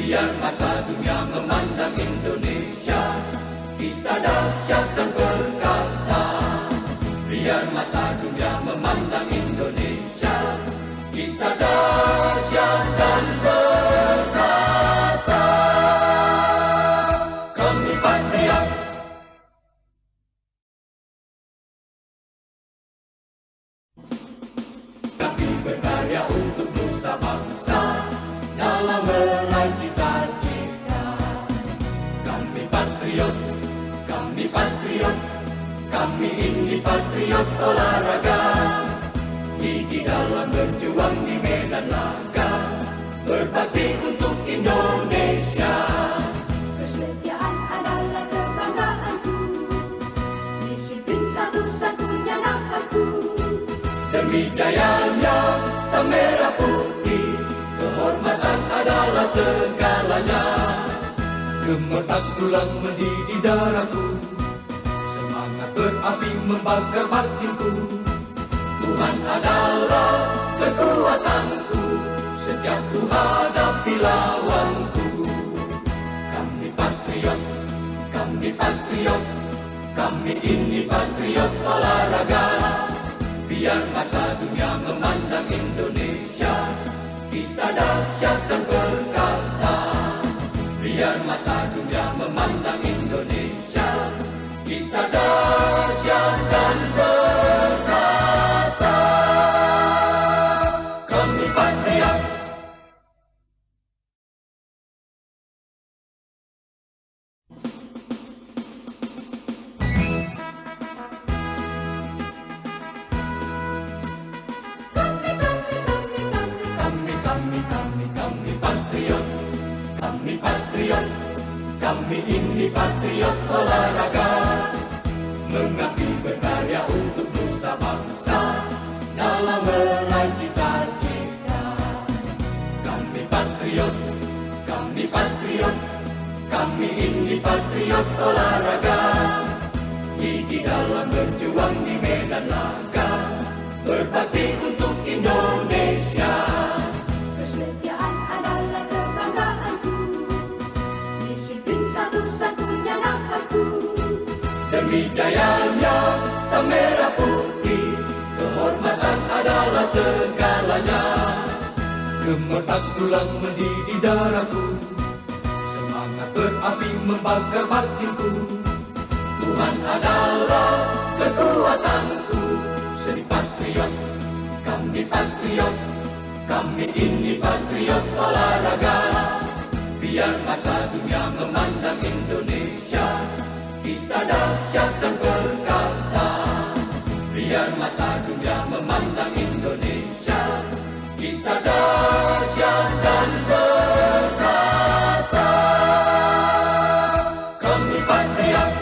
Biar mata dunia memandang Indonesia, kita dahsyat dan perkasa. Biar mata dunia memandang Indonesia, kita dahsyat dan perkasa. Kami patriot, kami berkarya untuk nusa bangsa dalam meraih cita-cita. Kami patriot, kami patriot, kami ini patriot olahraga. Gigi dalam berjuang di medan laga, berbakti untuk Indonesia. Kesetiaan adalah kebanggaanku, disiplin satu-satunya nafasku. Demi jayanya sang merah putih, kehormatan adalah segalanya. Gemetar tulang mendidih darahku, semangat berapi membakar batinku. Tuhan adalah kekuatanku, setiap ku hadapi lawanku. Kami patriot, kami patriot, kami ini patriot olahraga. Biar mata dunia memandang Indonesia, kita dahsyat dan perkasa. Biar mata dunia memandang Indonesia, kita dahsyat dan perkasa. Kami patriot, kami patriot, kami patriot, kami ini patriot olahraga. Mengabdi berkarya untuk nusa bangsa dalam meraih cita-cita. Kami patriot, kami patriot, kami ini patriot olahraga. Gigi dalam berjuang di medan laga, berbakti untuk Indonesia. Kesetiaan adalah kebanggaanku, disiplin satu-satunya nafasku. Demi jayanya sang merah putih, kehormatan adalah segalanya. Gemetar tulang mendidih darahku, semangat berapi membakar batinku. Tuhan adalah kekuatanku, seni patriot, kami patriot, kami ini patriot olahraga. Biar mata dunia memandang Indonesia, kita dahsyat dan perkasa. Biar mata dunia memandang Indonesia, kita dahsyat dan perkasa. Kami patriot,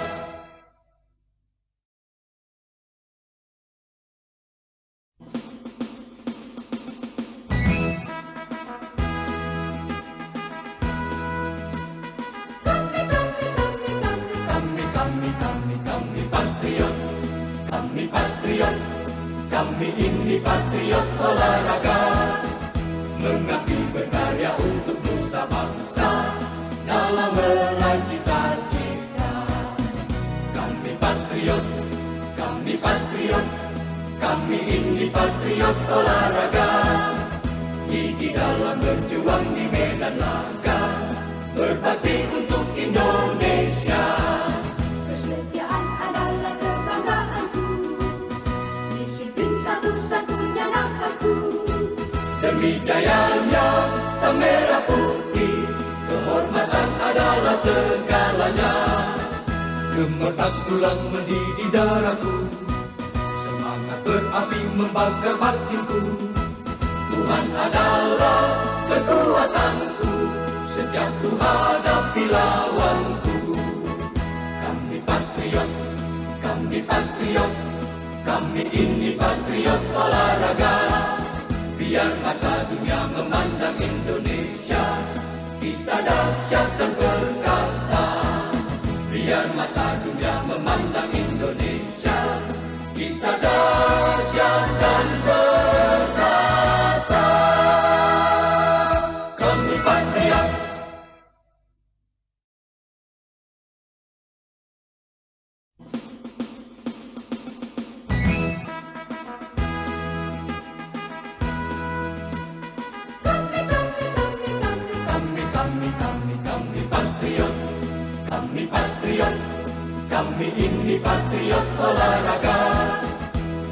kami patriot, kami patriot, kami ini patriot olahraga. Mengabdi berkarya untuk nusa bangsa dalam meraih cita-cita. Kami patriot, kami patriot, kami ini patriot olahraga. Gigi dalam berjuang di medan laga, berbakti untuk Indonesia. Kesetiaan adalah kebanggaanku, disiplin satu-satunya nafasku. Demi jayanya sang merah putih, kehormatan adalah segalanya. Gemetar tulang mendidih darahku, semangat berapi membakar batinku. Tuhan adalah kekuatanku, setiap ku hadapi lawanku. Kami patriot, kami patriot, kami ini patriot olahraga. Biar mata dunia memandang Indonesia, kita dahsyat dan perkasa. Biar mata dunia memandang Indonesia, kita dahsyat dan perkasa. Kami patriot, ini patriot olahraga,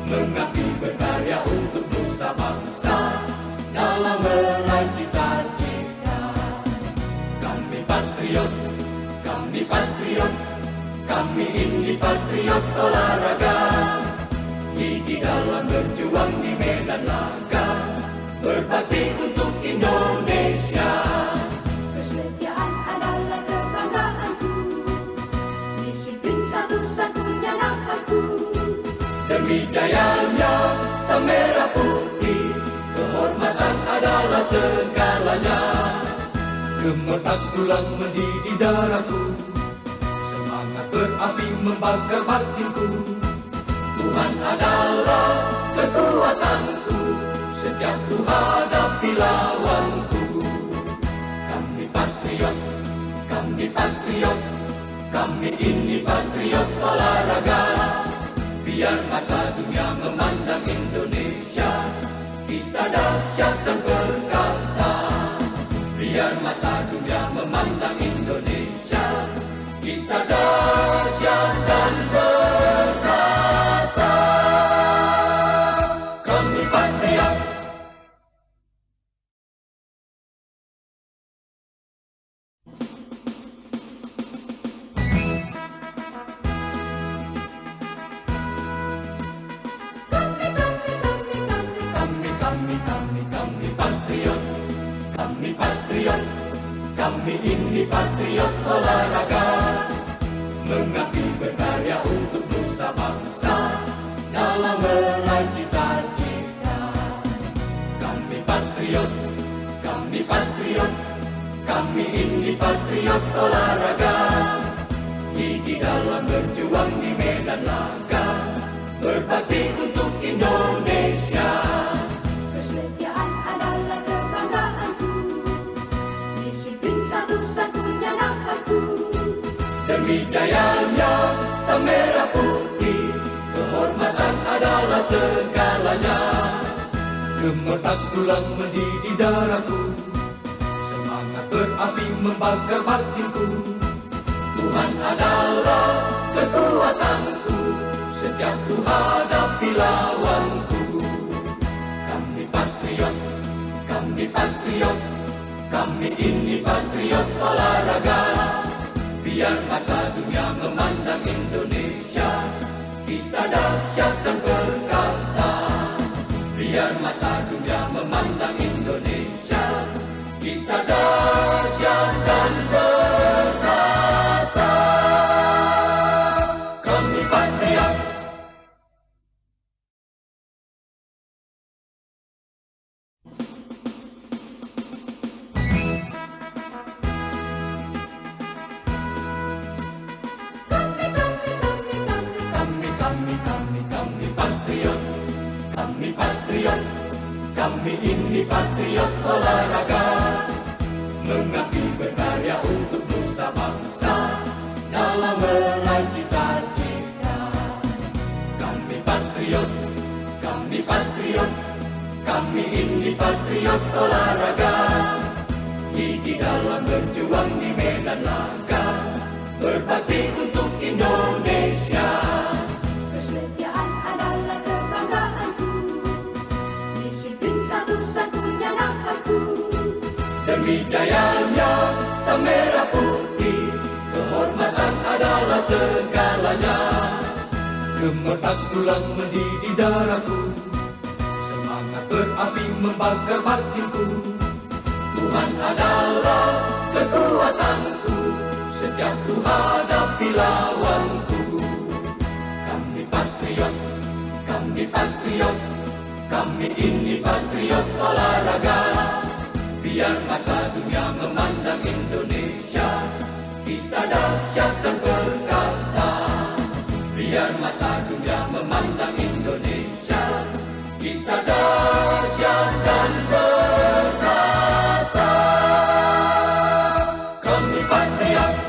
mengabdi berkarya untuk nusa bangsa dalam meraih cita-cita. Kami patriot, kami patriot, kami ini patriot olahraga, gigi dalam berjuang di medan laga, berbakti untuk Indonesia. Kesetiaan adalah kebanggaanku, disiplin satu-satunya nafasku. Demi jayanya sang merah putih, kehormatan adalah segalanya. Gemetar tulang mendidih darahku, semangat berapi membakar batinku. Tuhan adalah kekuatanku, setiap ku hadapi lawanku. Kami patriot, kami patriot, kami ini patriot olahraga. Biar mata dunia memandang Indonesia, kita dahsyat dan perkasa. Biar mata dunia memandang Indonesia, kita dahsyat dan perkasa. Kami patriot. Kami patriot, kami patriot, kami ini patriot olahraga, mengabdi berkarya untuk nusa bangsa dalam meraih cita-cita. Kami patriot, kami patriot, kami ini patriot olahraga, gigi dalam berjuang di medan laga, berbakti untuk Indonesia. Kesetiaan adalah kebanggaanku, disiplin satu-satunya nafasku. Demi jayanya sang merah putih, kehormatan adalah segalanya. Gemetar tulang mendidih darahku, semangat berapi membakar batinku. Tuhan adalah kekuatanku, setiap ku hadapi lawanku. Kami patriot, kami patriot, kami ini patriot olahraga. Biar mata dunia memandang Indonesia, kita dahsyat dan perkasa. Biar mata dunia memandang Indonesia, kita dahsyat dan perkasa. Kami patriot. Kami patriot, kami patriot, kami ini patriot olahraga, mengabdi berkarya untuk nusa bangsa dalam meraih cita-cita. Kami patriot, kami patriot, kami ini patriot olahraga, gigi dalam berjuang di medan laga, berbakti untuk Indonesia. Kesetiaan adalah kebanggaanku, disiplin satu-satunya nafasku. Demi jayanya sang merah putih, kehormatan adalah segalanya. Gemetar tulang mendidih darahku, semangat berapi membakar batinku. Tuhan adalah kekuatanku, setiap ku hadapi lawanku. Kami patriot, kami patriot, kami ini patriot olahraga. Biar mata dunia memandang Indonesia, kita dahsyat dan perkasa. Biar mata dunia memandang Indonesia, kita dahsyat dan perkasa. Kami patriot.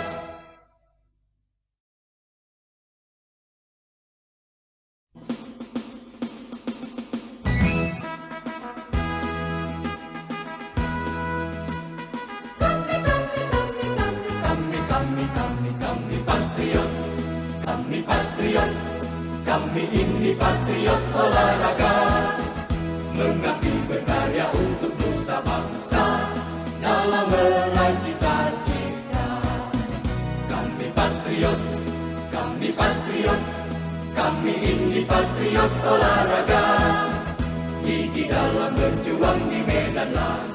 Kami patriot, kami ini patriot olahraga, mengabdi berkarya untuk nusa bangsa dalam meraih cita-cita. Kami patriot, kami patriot, kami ini patriot olahraga, gigi dalam berjuang di medan laga.